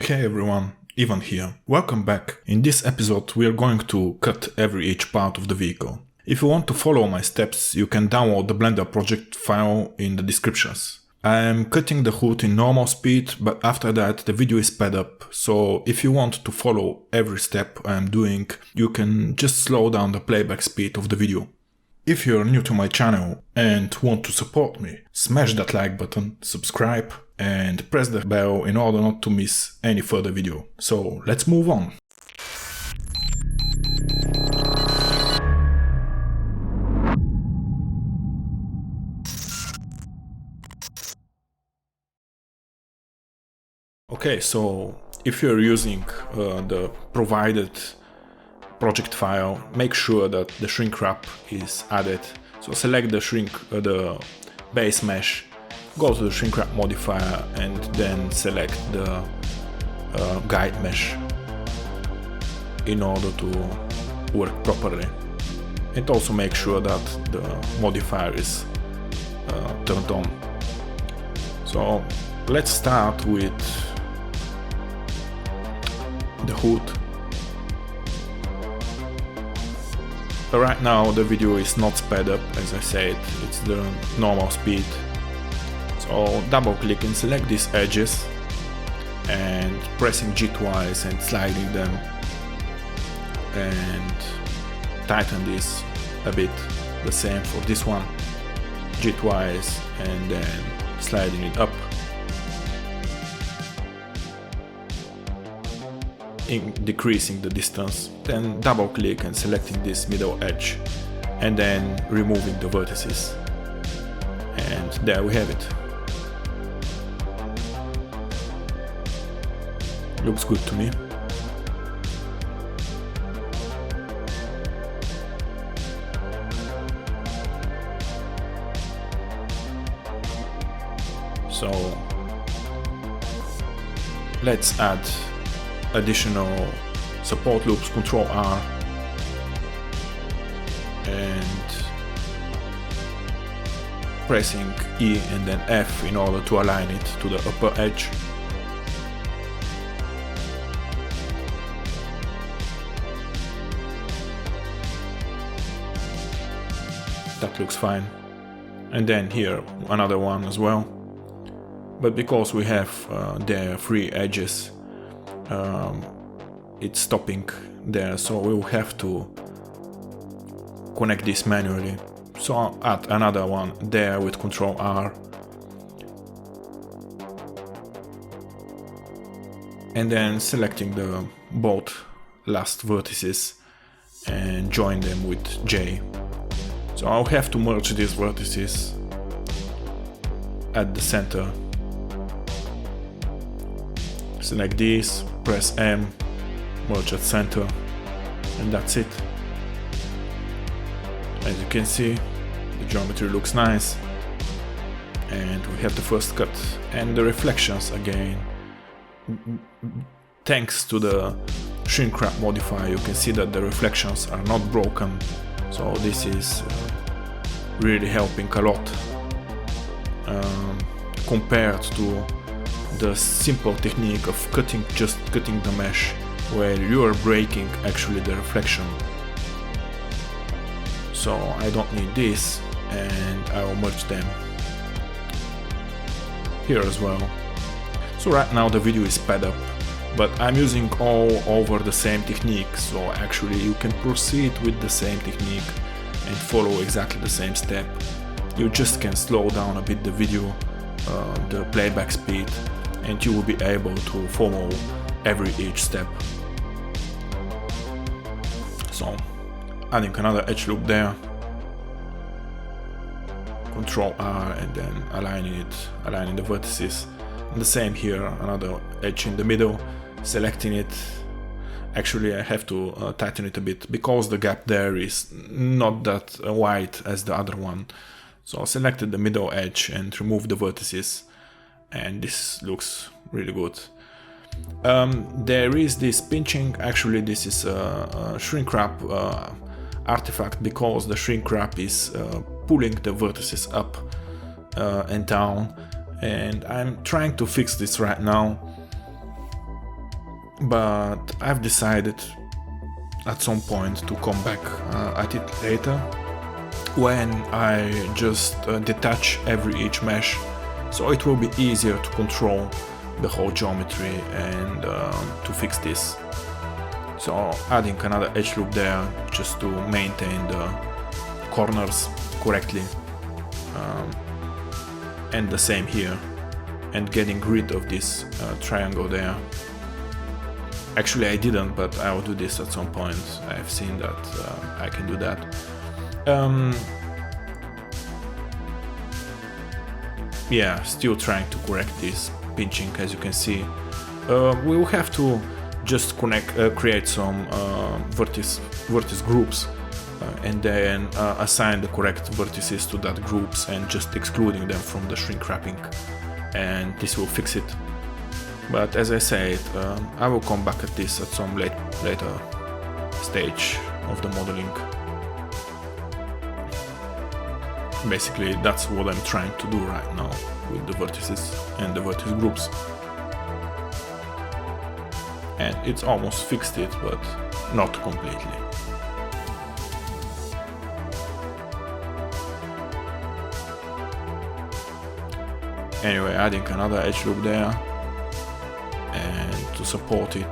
Hey everyone, Ivan here. Welcome back. In this episode we are going to cut each part of the vehicle. If you want to follow my steps, you can download the Blender project file in the descriptions. I am cutting the hood in normal speed, but after that the video is sped up, so if you want to follow every step I am doing, you can just slow down the playback speed of the video. If you're new to my channel and want to support me, smash that like button, subscribe and press the bell in order not to miss any further video. So let's move on. Okay, so if you're using the provided project file, make sure that the shrink wrap is added. So select the base mesh, go to the shrink wrap modifier and then select the guide mesh in order to work properly. And also make sure that the modifier is turned on. So let's start with the hood. Right now the video is not sped up, as I said, it's the normal speed. So double click and select these edges and pressing G twice and sliding them and tighten this a bit. The same for this one, G twice and then sliding it up. Decreasing the distance, then double click and selecting this middle edge and then removing the vertices, and there we have it. Looks good to me. So let's add additional support loops, Ctrl R, and pressing E and then F in order to align it to the upper edge. That looks fine. And then here another one as well, but because we have there 3 edges, it's stopping there, so we will have to connect this manually. So I'll add another one there with Ctrl R, and then selecting the both last vertices and join them with J. So I'll have to merge these vertices at the center. Select these, press M, merge at center, and that's it. As you can see, the geometry looks nice, and we have the first cut. And the reflections again, thanks to the shrink wrap modifier, you can see that the reflections are not broken, so this is really helping a lot compared to the simple technique of just cutting the mesh, where you are breaking actually the reflection. So I don't need this, and I will merge them here as well. So right now the video is sped up, but I'm using all over the same technique, so actually you can proceed with the same technique and follow exactly the same step. You just can slow down a bit the video, the playback speed, and you will be able to follow each step. So adding another edge loop there, Ctrl R, and then aligning the vertices. And the same here, another edge in the middle, selecting it. Actually I have to tighten it a bit because the gap there is not that wide as the other one. So I selected the middle edge and removed the vertices, and this looks really good. There is this pinching. Actually this is a shrink wrap artifact, because the shrink wrap is pulling the vertices up and down, and I'm trying to fix this right now. but I've decided at some point to come back at it later, when I just detach each mesh, so it will be easier to control the whole geometry and to fix this. So adding another edge loop there just to maintain the corners correctly, and the same here, and getting rid of this triangle there. Actually I didn't, but I will do this at some point. I've seen that I can do that. Yeah, still trying to correct this pinching, as you can see. We will have to just create some vertex groups, and then assign the correct vertices to that groups and just excluding them from the shrink wrapping, and this will fix it. But as I said, I will come back at this at some later stage of the modeling. Basically, that's what I'm trying to do right now with the vertices and the vertex groups. And it's almost fixed it, but not completely. Anyway, adding another edge loop there, and to support it,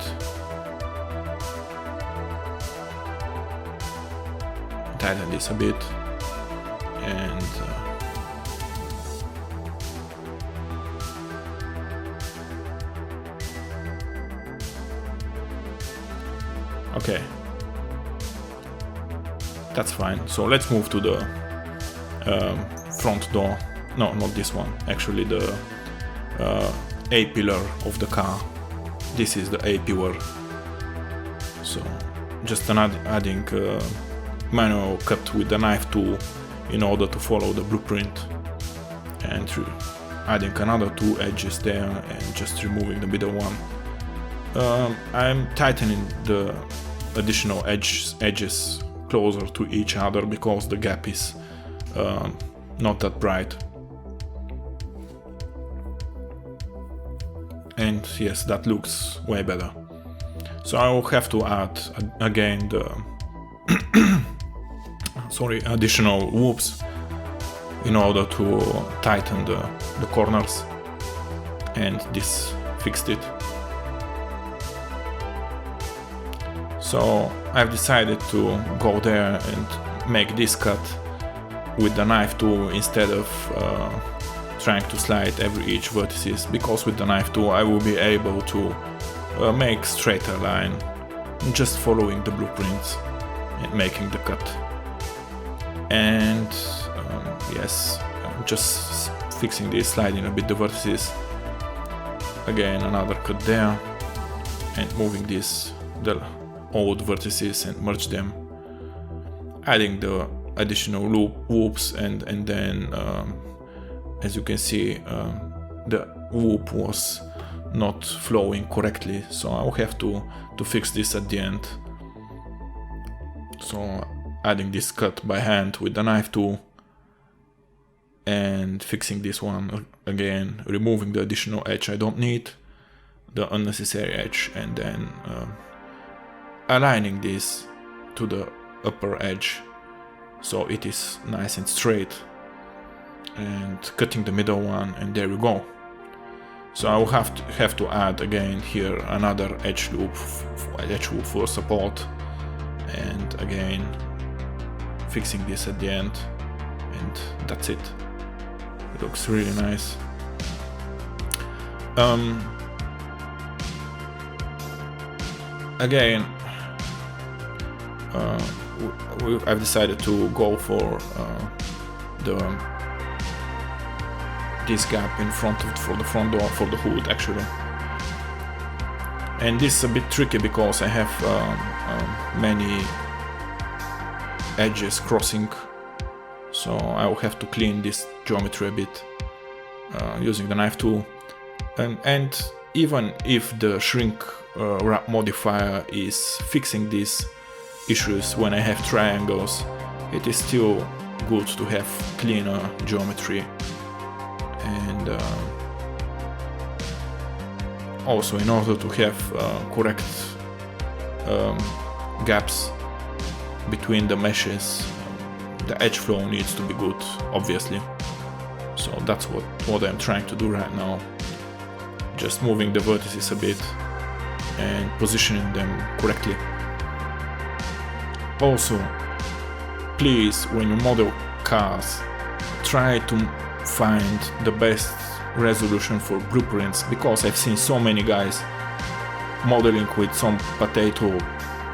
tighten this a bit, and okay, that's fine. So let's move to the front door. No, not this one. Actually, the A pillar of the car. This is the A pillar. So just adding manual cut with the knife tool in order to follow the blueprint, and adding another two edges there and just removing the middle one. I'm tightening the additional edges closer to each other because the gap is not that bright. And yes, that looks way better. So I will have to add again the additional whoops in order to tighten the corners, and this fixed it. So I've decided to go there and make this cut with the knife tool instead of trying to slide each vertices, because with the knife tool I will be able to make straighter line just following the blueprints and making the cut. And yes, just fixing this, sliding a bit the vertices, again another cut there, and moving the old vertices and merge them, adding the additional whoops, and then as you can see, the whoop was not flowing correctly, so I'll have to fix this at the end. So adding this cut by hand with the knife tool and fixing this one again, removing the additional edge I don't need, the unnecessary edge, and then aligning this to the upper edge so it is nice and straight, and cutting the middle one, and there we go. So I will have to add again here another edge loop for support, and again fixing this at the end, and that's it. It looks really nice. Again, I've decided to go for this gap in front for the front door, for the hood actually. And this is a bit tricky because I have many edges crossing, so I will have to clean this geometry a bit using the knife tool. And even if the shrink wrap modifier is fixing these issues when I have triangles, it is still good to have cleaner geometry. And Also, in order to have correct gaps between the meshes, the edge flow needs to be good, obviously. So that's what I'm trying to do right now. Just moving the vertices a bit and positioning them correctly. Also, please, when you model cars, try to find the best resolution for blueprints, because I've seen so many guys modeling with some potato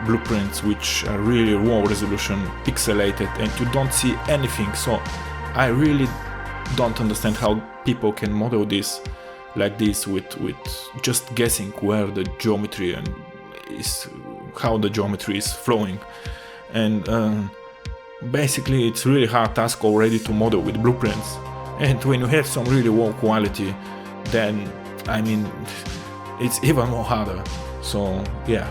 blueprints which are really low resolution, pixelated, and you don't see anything. So I really don't understand how people can model this like this with just guessing where the geometry is, how the geometry is flowing. And basically it's really hard task already to model with blueprints, and when you have some really low quality, then I mean it's even more harder. So yeah,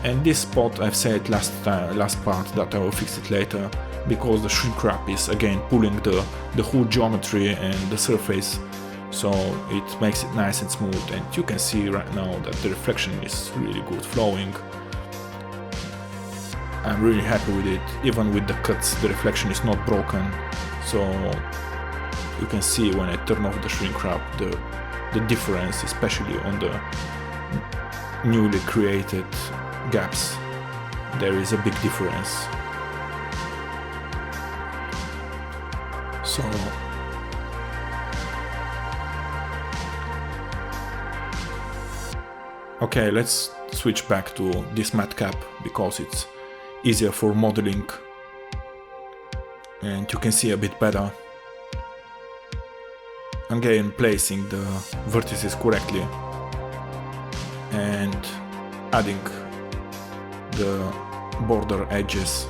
and this spot I've said last part that I will fix it later, because the shrink wrap is again pulling the whole geometry and the surface, so it makes it nice and smooth. And you can see right now that the reflection is really good flowing. I'm really happy with it. Even with the cuts, the reflection is not broken. So you can see when I turn off the shrink wrap, the difference, especially on the newly created gaps. There is a big difference. So okay, let's switch back to this matte cap, because it's easier for modeling and you can see a bit better. Again, placing the vertices correctly and adding the border edges.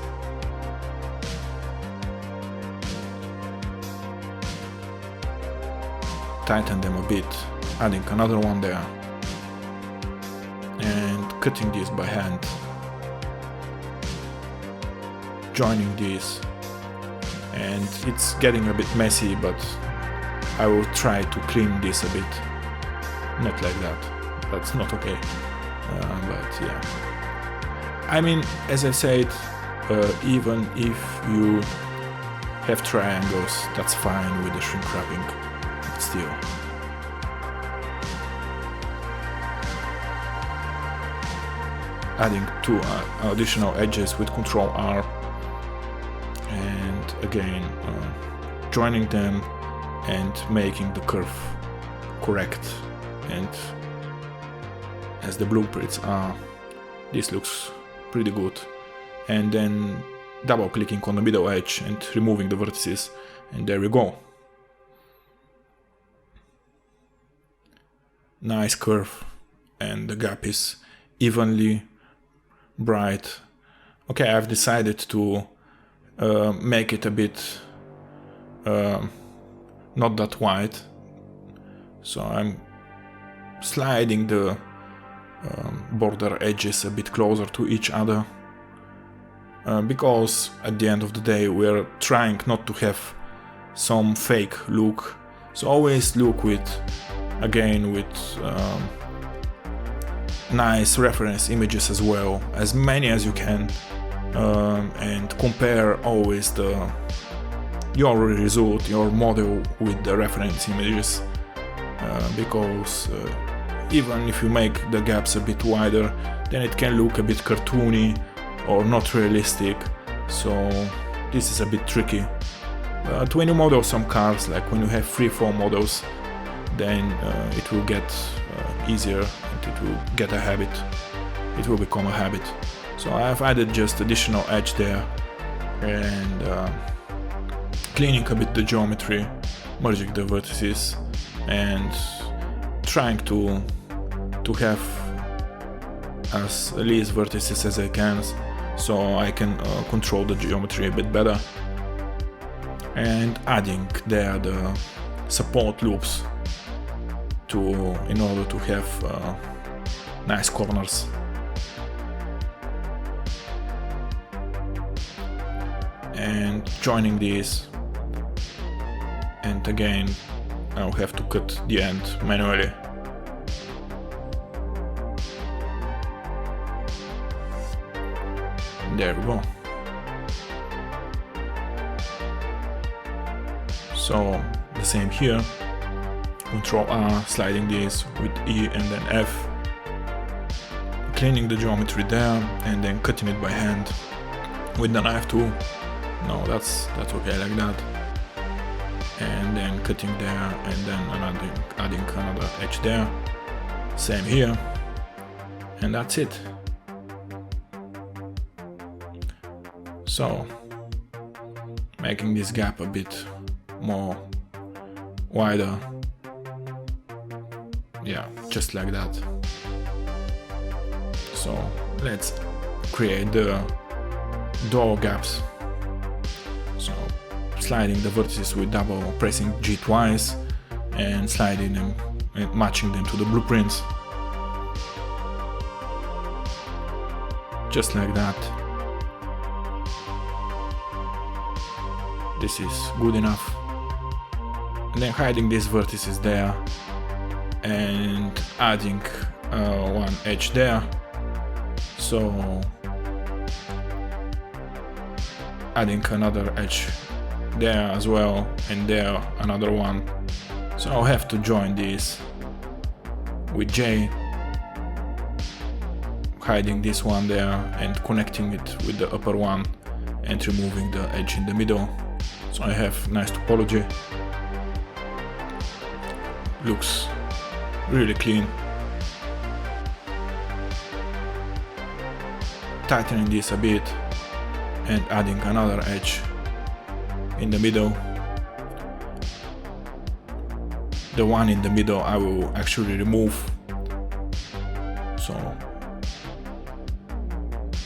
Tighten them a bit, adding another one there, and cutting this by hand, joining these. And it's getting a bit messy, but I will try to clean this a bit. Not like that, that's not okay, but yeah. I mean, as I said, even if you have triangles, that's fine with the shrink wrapping, but still. Adding two additional edges with Ctrl R, and again joining them and making the curve correct. And as the blueprints are, this looks pretty good. And then double clicking on the middle edge and removing the vertices, and there we go. Nice curve, and the gap is evenly bright. Okay, I've decided to make it a bit not that wide, so I'm sliding the border edges a bit closer to each other, because at the end of the day we're trying not to have some fake look. So always look with nice reference images as well, as many as you can, and compare always your result, your model with the reference images, because even if you make the gaps a bit wider, then it can look a bit cartoony or not realistic, so this is a bit tricky. But when you model some cars, like when you have freeform models, then it will get easier, and it will get a habit, it will become a habit. So I have added just additional edge there, and cleaning a bit the geometry, merging the vertices, and trying to have as least vertices as I can, so I can control the geometry a bit better, and adding there the support loops in order to have nice corners. And joining these, and again I'll have to cut the end manually. There we go. So the same here, Ctrl R, sliding this with E and then F, cleaning the geometry there and then cutting it by hand with the knife too. No, that's okay like that. And then cutting there and then adding another edge there. Same here. And that's it. So making this gap a bit more wider. Yeah, just like that. So let's create the door gaps. So sliding the vertices with double pressing G twice and sliding them and matching them to the blueprints. Just like that. This is good enough. And then hiding these vertices there and adding one edge there. So adding another edge there as well, and there another one. So I'll have to join this with J, hiding this one there and connecting it with the upper one and removing the edge in the middle. So I have nice topology. Looks really clean. Tightening this a bit and adding another edge in the middle. The one in the middle I will actually remove. So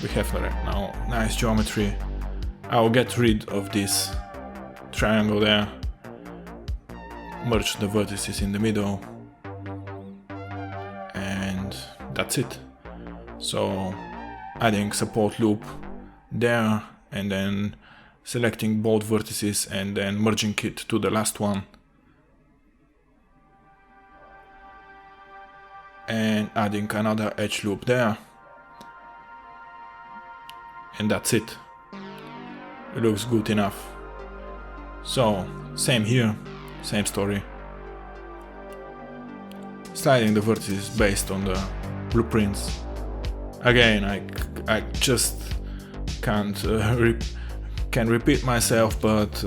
we have now nice geometry. I will get rid of this triangle there, merge the vertices in the middle, and that's it. So adding support loop there and then selecting both vertices and then merging it to the last one and adding another edge loop there, and that's it. It looks good enough. So same here, same story. Sliding the vertices based on the blueprints. Again, I just can repeat myself, but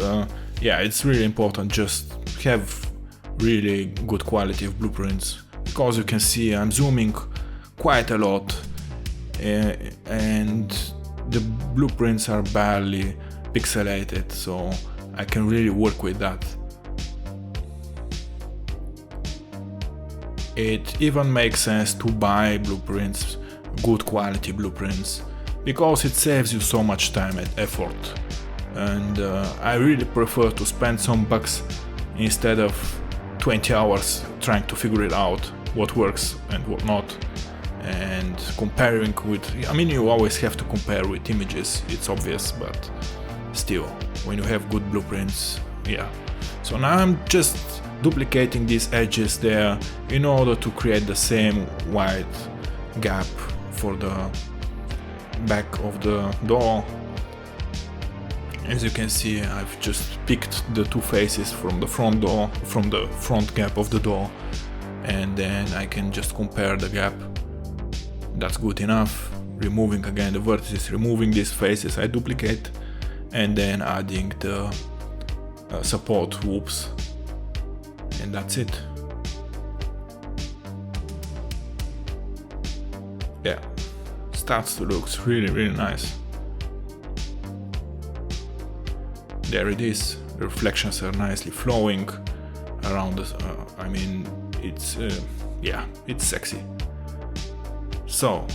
yeah, it's really important just have really good quality of blueprints, because you can see I'm zooming quite a lot and the blueprints are barely pixelated, so I can really work with that. It even makes sense to buy blueprints, good quality blueprints, because it saves you so much time and effort, and I really prefer to spend some bucks instead of 20 hours trying to figure it out, what works and what not, and comparing with, I mean, you always have to compare with images, it's obvious, but still, when you have good blueprints, yeah. So now I'm just duplicating these edges there in order to create the same wide gap for the back of the door. As you can see, I've just picked the two faces from the front door, from the front gap of the door, and then I can just compare the gap. That's good enough. Removing again the vertices, removing these faces I duplicate, and then adding the support loops, and that's it. Yeah, starts to look really nice. There it is. The reflections are nicely flowing around us. I mean, it's yeah, it's sexy. So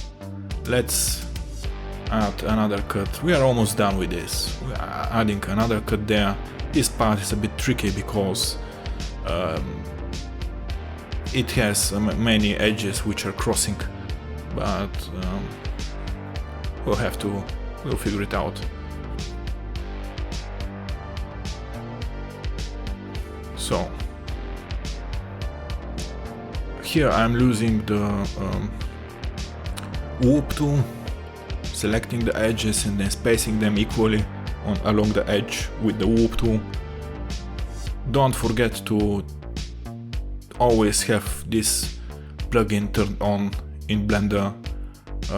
let's add another cut. We are almost done with this. We are adding another cut there. This part is a bit tricky because it has many edges which are crossing, but we'll figure it out. So here I'm losing the whoop tool, selecting the edges and then spacing them equally along the edge with the whoop tool. Don't forget to always have this plugin turned on in Blender.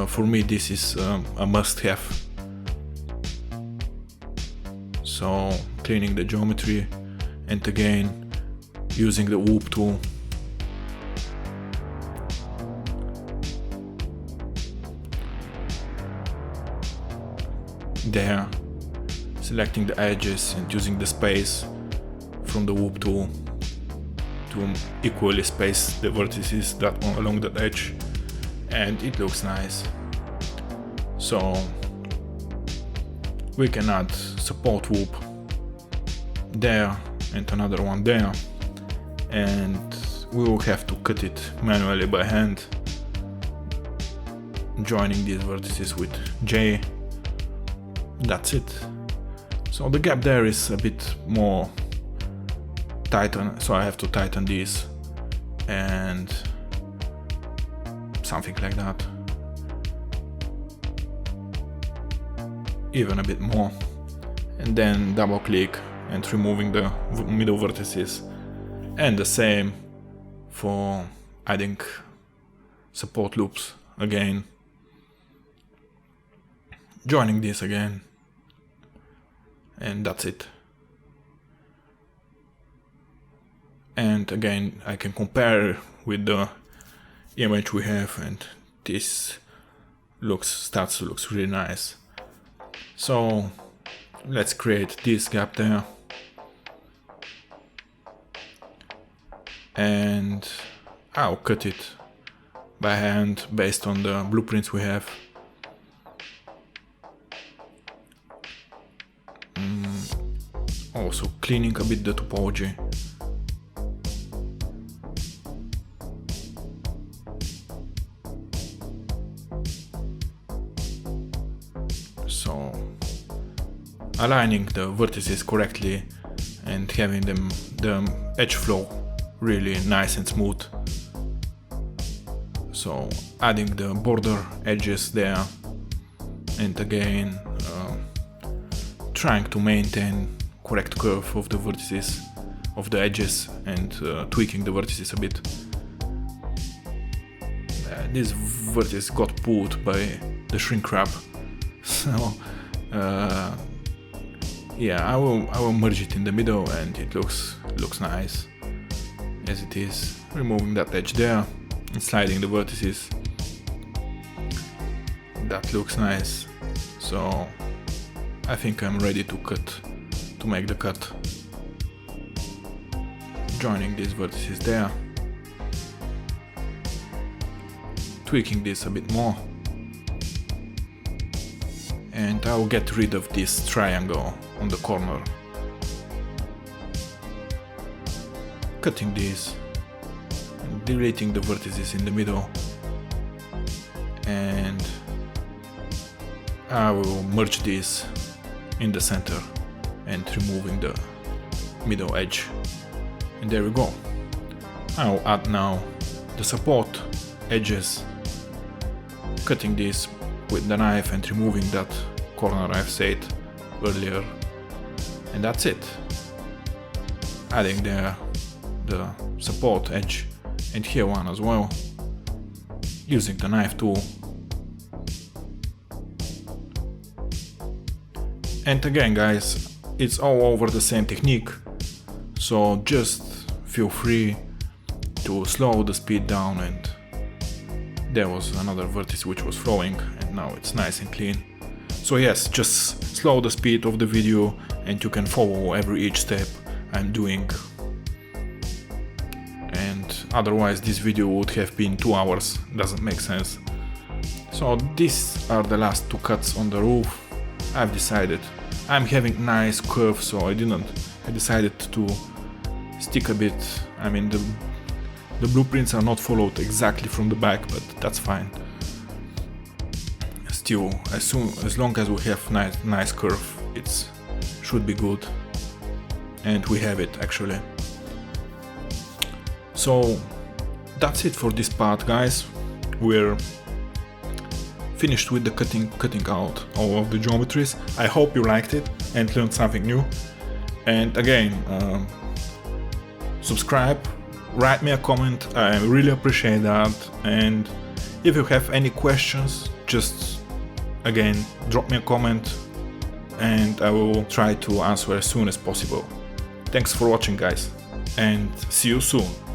For me this is a must-have. So cleaning the geometry and again using the whoop tool. There, selecting the edges and using the space from the whoop tool to equally space the vertices that along that edge, and it looks nice. So we can add support whoop there and another one there, and we will have to cut it manually by hand, joining these vertices with J. That's it. So the gap there is a bit more tighten, so I have to tighten these and something like that, even a bit more, and then double click and removing the middle vertices, and the same for adding support loops again, joining this again, and that's it. And again I can compare with the image we have, and this starts to look really nice. So let's create this gap there, and I'll cut it by hand based on the blueprints we have. Also cleaning a bit the topology. So aligning the vertices correctly and having the edge flow really nice and smooth. So adding the border edges there, and again trying to maintain correct curve of the vertices, of the edges, and tweaking the vertices a bit. This vertex got pulled by the shrink wrap, so yeah, I will merge it in the middle, and it looks nice as it is. Removing that edge there and sliding the vertices. That looks nice. So I think I'm ready to make the cut. Joining these vertices there, tweaking this a bit more, and I'll get rid of this triangle on the corner. Cutting this, and deleting the vertices in the middle, and I will merge this in the center and removing the middle edge, and there we go. I'll add now the support edges, cutting this with the knife and removing that corner I've said earlier, and that's it. Adding there the support edge, and here one as well, using the knife tool. And again guys, it's all over the same technique, so just feel free to slow the speed down, and there was another vertex which was flowing, and now it's nice and clean. So yes, just slow the speed of the video and you can follow each step I'm doing, and otherwise this video would have been 2 hours, doesn't make sense. So these are the last 2 cuts on the roof. I've decided I'm having nice curve, so I decided to stick a bit. I mean the blueprints are not followed exactly from the back, but that's fine. Still, as long as we have nice curve, it should be good, and we have it actually. So that's it for this part, guys. We're finished with the cutting out all of the geometries. I hope you liked it and learned something new. And again, subscribe, write me a comment, I really appreciate that. And if you have any questions, just again drop me a comment and I will try to answer as soon as possible. Thanks for watching, guys, and see you soon.